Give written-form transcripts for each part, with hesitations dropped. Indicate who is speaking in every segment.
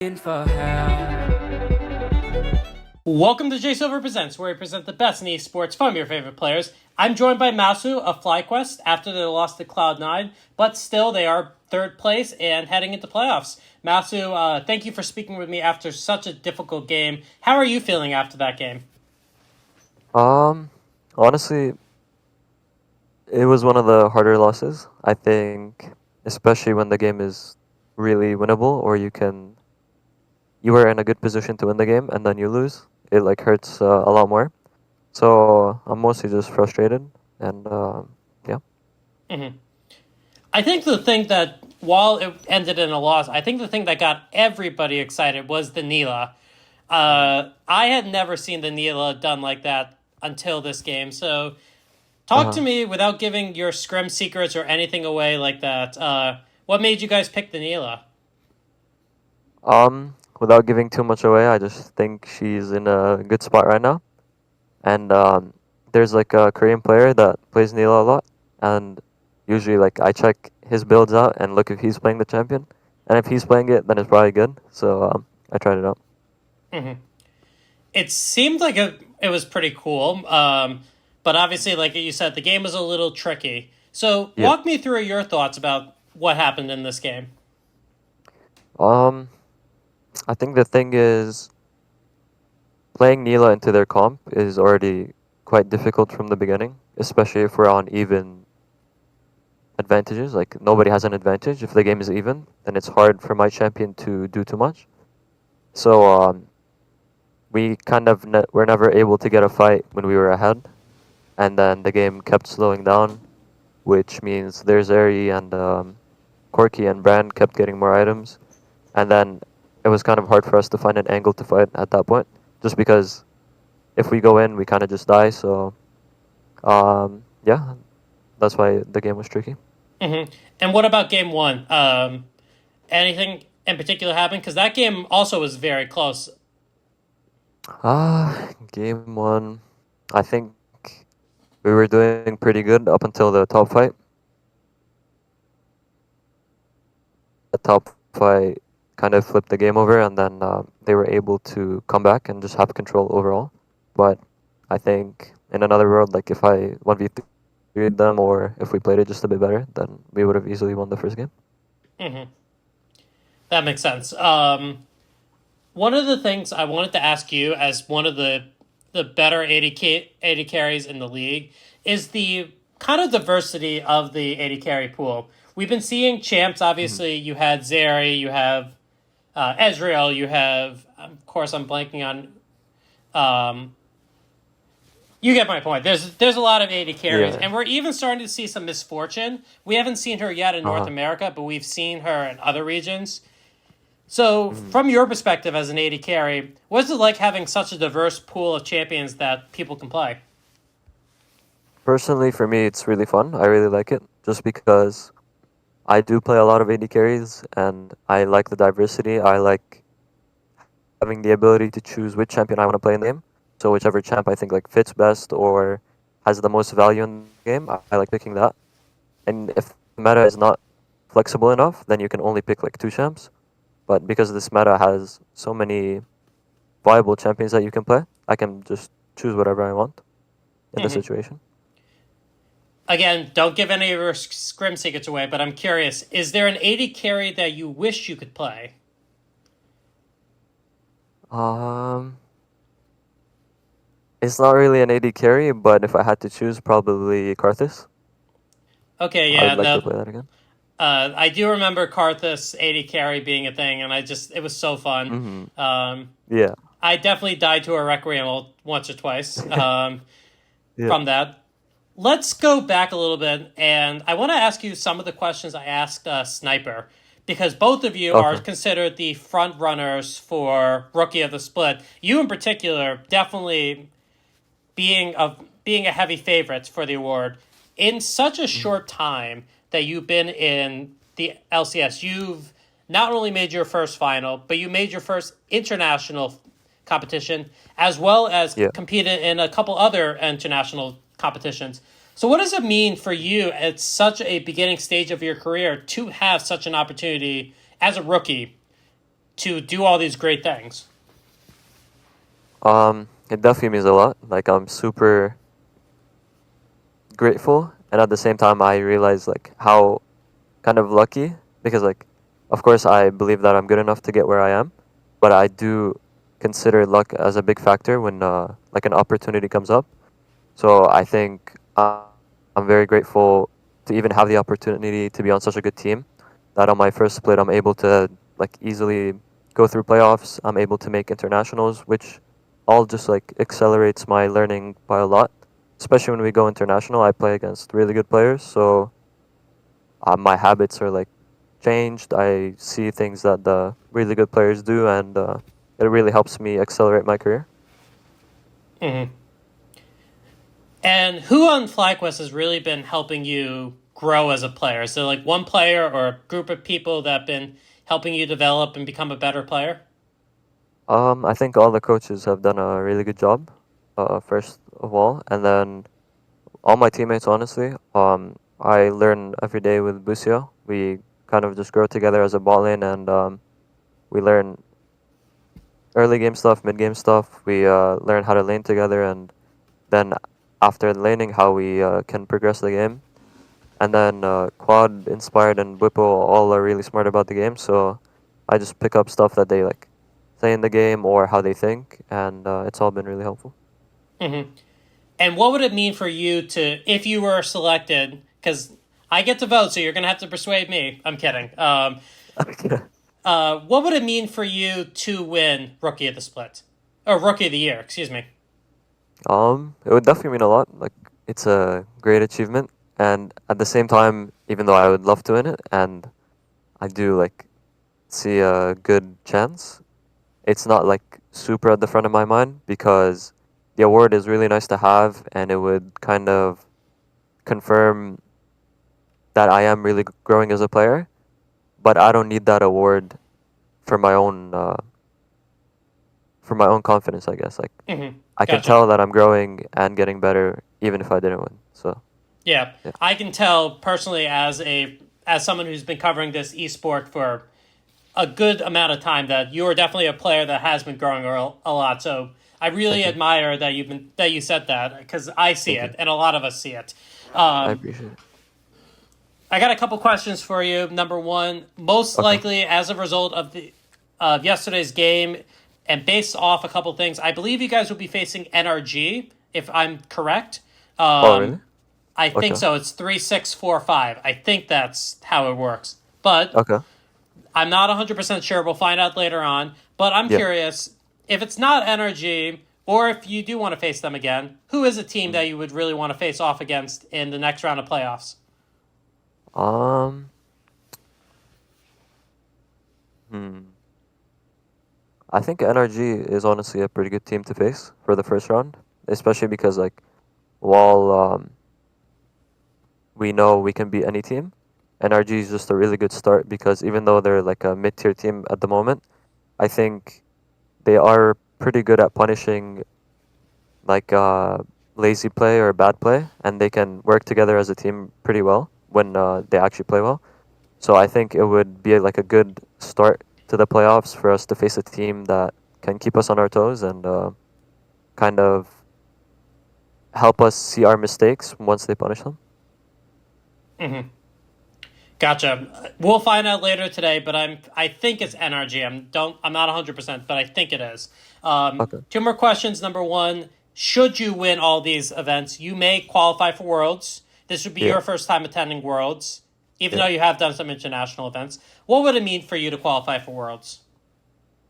Speaker 1: For help. Welcome to J Silver Presents, where we present the best in esports from your favorite players. I'm joined by Massu of FlyQuest after they lost to Cloud9, but still they are third place and heading into playoffs. Massu, thank you for speaking with me after such a difficult game. How are you feeling after that game?
Speaker 2: Honestly, it was one of the harder losses. I think, especially when the game is really winnable, or you are in a good position to win the game and then you lose. It like hurts a lot more. So I'm mostly just frustrated, and yeah.
Speaker 1: Mm-hmm. I think the thing that, while it ended in a loss, I think the thing that got everybody excited was the Nilah. I had never seen the Nilah done like that until this game, so
Speaker 2: Uh
Speaker 1: talk to
Speaker 2: huh.
Speaker 1: me without giving your scrim secrets or anything away like that. What made you guys pick the Nilah?
Speaker 2: Without giving too much away, I just think she's in a good spot right now, and there's like a Korean player that plays Nilah a lot, and usually like I check his builds out and look if he's playing the champion, and if he's playing it, then it's probably good. So I tried it out.
Speaker 1: Mm-hmm. It seemed like it was pretty cool, but obviously, like you said, the game was a little tricky. So
Speaker 2: Yeah.
Speaker 1: walk me through your thoughts about what happened in this game.
Speaker 2: Um, I think the thing is playing Nilah into their comp is already quite difficult from the beginning, especially if we're on even advantages. Like nobody has an advantage. If the game is even, then it's hard for my champion to do too much. So we kind of were never able to get a fight when we were ahead, and then the game kept slowing down, which means there's Eri and Corky and Brand kept getting more items, and then it was kind of hard for us to find an angle to fight at that point, just because if we go in, we kind of just die. So yeah, that's why the game was tricky.
Speaker 1: Mm-hmm. And what about game one? Anything in particular happened? Because that game also was very close.
Speaker 2: Game one, I think we were doing pretty good up until the top fight. The top fight kind of flipped the game over, and then they were able to come back and just have control overall. But I think in another world, like if I 1v3 them, or if we played it just a bit better, then we would have easily won the first game.
Speaker 1: Mm-hmm. That makes sense. One of the things I wanted to ask you, as one of the better 80 carries in the league, is the kind of diversity of the 80 carry pool. We've been seeing champs.
Speaker 2: Hmm.
Speaker 1: Obviously, you had Zeri, you have Ezreal, you have, of course, I'm blanking on. Um, you get my point. There's a lot of 80 carries,
Speaker 2: Yeah.
Speaker 1: and we're even starting to see some misfortune. We haven't seen her yet in
Speaker 2: Uh
Speaker 1: North
Speaker 2: huh.
Speaker 1: America, but we've seen her in other regions. So,
Speaker 2: Hmm.
Speaker 1: from your perspective as an 80 carry, what's it like having such a diverse pool of champions that people can play?
Speaker 2: Personally, for me, it's really fun. I really like it, just because I do play a lot of AD carries, and I like the diversity. I like having the ability to choose which champion I want to play in the game. So whichever champ I think like fits best or has the most value in the game, I like picking that. And if the meta is not flexible enough, then you can only pick like two champs. But because this meta has so many viable champions that you can play, I can just choose whatever I want in the
Speaker 1: Mm-hmm.
Speaker 2: situation.
Speaker 1: Again, don't give any of your scrim secrets away, but I'm curious, is there an 80 carry that you wish you could play?
Speaker 2: Um, it's not really an AD carry, but if I had to choose, probably Karthus.
Speaker 1: Okay,
Speaker 2: I'd
Speaker 1: yeah,
Speaker 2: like to
Speaker 1: no.
Speaker 2: play that again.
Speaker 1: I do remember Karthus 80 carry being a thing, and it was so fun.
Speaker 2: Mm-hmm.
Speaker 1: Um,
Speaker 2: Yeah.
Speaker 1: I definitely died to a Requiem once or twice
Speaker 2: Yeah.
Speaker 1: from that. Let's go back a little bit, and I want to ask you some of the questions I asked Sniper, because both of you are
Speaker 2: Okay.
Speaker 1: considered the front runners for Rookie of the Split. You, in particular, definitely being a heavy favorite for the award. In such a
Speaker 2: Mm-hmm.
Speaker 1: short time that you've been in the LCS, you've not only made your first final, but you made your first international competition, as well as
Speaker 2: Yeah.
Speaker 1: competed in a couple other international competitions. So, what does it mean for you at such a beginning stage of your career to have such an opportunity as a rookie to do all these great things?
Speaker 2: It definitely means a lot. Like I'm super grateful, and at the same time, I realize like how kind of lucky because like, of course, I believe that I'm good enough to get where I am, but I do consider luck as a big factor when like an opportunity comes up. So I think I'm very grateful to even have the opportunity to be on such a good team. That on my first split, I'm able to like easily go through playoffs. I'm able to make internationals, which all just like accelerates my learning by a lot. Especially when we go international, I play against really good players, so my habits are like changed. I see things that the really good players do, and it really helps me accelerate my career.
Speaker 1: Mm-hmm. And who on FlyQuest has really been helping you grow as a player? Is there like one player or a group of people that have been helping you develop and become a better player?
Speaker 2: I think all the coaches have done a really good job, first of all, and then all my teammates, honestly. I learn every day with Busio. We kind of just grow together as a ball lane, and we learn early game stuff, mid game stuff. We learn how to lane together, and then after laning, how we can progress the game. And then Quad, Inspired, and Whippo all are really smart about the game, so I just pick up stuff that they like say in the game or how they think, and it's all been really helpful.
Speaker 1: Mm-hmm. And what would it mean for you to, if you were selected, because I get to vote, so you're going to have to persuade me. I'm kidding. What would it mean for you to win Rookie of the Split? Or Rookie of the Year, excuse me.
Speaker 2: It would definitely mean a lot. Like it's a great achievement, and at the same time, even though I would love to win it, and I do like see a good chance, it's not like super at the front of my mind because the award is really nice to have, and it would kind of confirm that I am really growing as a player. But I don't need that award for my own confidence, I guess. Like
Speaker 1: Mm-hmm.
Speaker 2: I can
Speaker 1: Gotcha.
Speaker 2: tell that I'm growing and getting better even if I didn't win. So
Speaker 1: Yeah,
Speaker 2: yeah,
Speaker 1: I can tell personally as someone who's been covering this esport for a good amount of time that you are definitely a player that has been growing a lot. So I really
Speaker 2: thank you,
Speaker 1: admire that you said that because I see
Speaker 2: thank you.
Speaker 1: it and a lot of us see it.
Speaker 2: I
Speaker 1: Um,
Speaker 2: appreciate it.
Speaker 1: I got a couple questions for you. Number one, most
Speaker 2: Okay.
Speaker 1: likely as a result of the of yesterday's game, and based off a couple things, I believe you guys will be facing NRG if I'm correct.
Speaker 2: Oh really?
Speaker 1: I think
Speaker 2: Okay.
Speaker 1: so. It's 3-6-4-5. I think that's how it works, but
Speaker 2: Okay.
Speaker 1: I'm not 100% sure. We'll find out later on. But I'm
Speaker 2: Yeah.
Speaker 1: curious if it's not NRG, or if you do want to face them again. Who is a team
Speaker 2: Mm.
Speaker 1: that you would really want to face off against in the next round of playoffs?
Speaker 2: Um. Hmm. I think NRG is honestly a pretty good team to face for the first round, especially because like while we know we can beat any team, NRG is just a really good start because even though they're like a mid-tier team at the moment, I think they are pretty good at punishing like lazy play or bad play, and they can work together as a team pretty well when they actually play well. So I think it would be like a good start to the playoffs for us to face a team that can keep us on our toes and kind of help us see our mistakes once they punish them.
Speaker 1: Mm-hmm. Gotcha. We'll find out later today, but I think it's NRG. I'm not 100%, but I think it is.
Speaker 2: Okay.
Speaker 1: Two more questions. Number one, should you win all these events, you may qualify for Worlds. This would be
Speaker 2: Yeah.
Speaker 1: your first time attending Worlds, even
Speaker 2: Yeah.
Speaker 1: though you have done some international events. What would it mean for you to qualify for Worlds?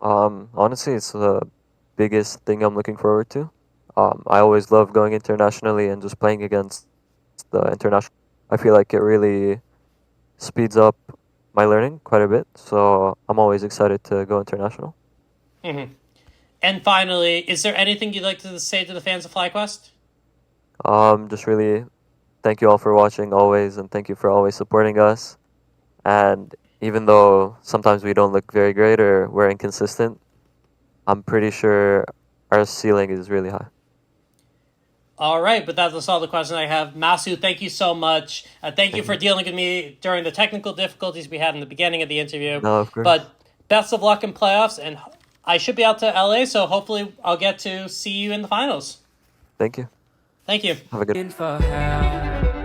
Speaker 2: Honestly, it's the biggest thing I'm looking forward to. I always love going internationally and just playing against the international. I feel like it really speeds up my learning quite a bit. So I'm always excited to go international.
Speaker 1: Mm-hmm. And finally, is there anything you'd like to say to the fans of FlyQuest?
Speaker 2: Just really thank you all for watching always, and thank you for always supporting us. And even though sometimes we don't look very great or we're inconsistent, I'm pretty sure our ceiling is really high.
Speaker 1: All right, but that's all the questions I have. Massu, thank you so much. Thank you
Speaker 2: Thank
Speaker 1: for
Speaker 2: you.
Speaker 1: dealing with me during the technical difficulties we had in the beginning of the interview.
Speaker 2: No, of
Speaker 1: But
Speaker 2: course.
Speaker 1: best of luck in playoffs, and I should be out to LA, so hopefully I'll get to see you in the finals.
Speaker 2: Thank you.
Speaker 1: Thank you.
Speaker 2: Have a good.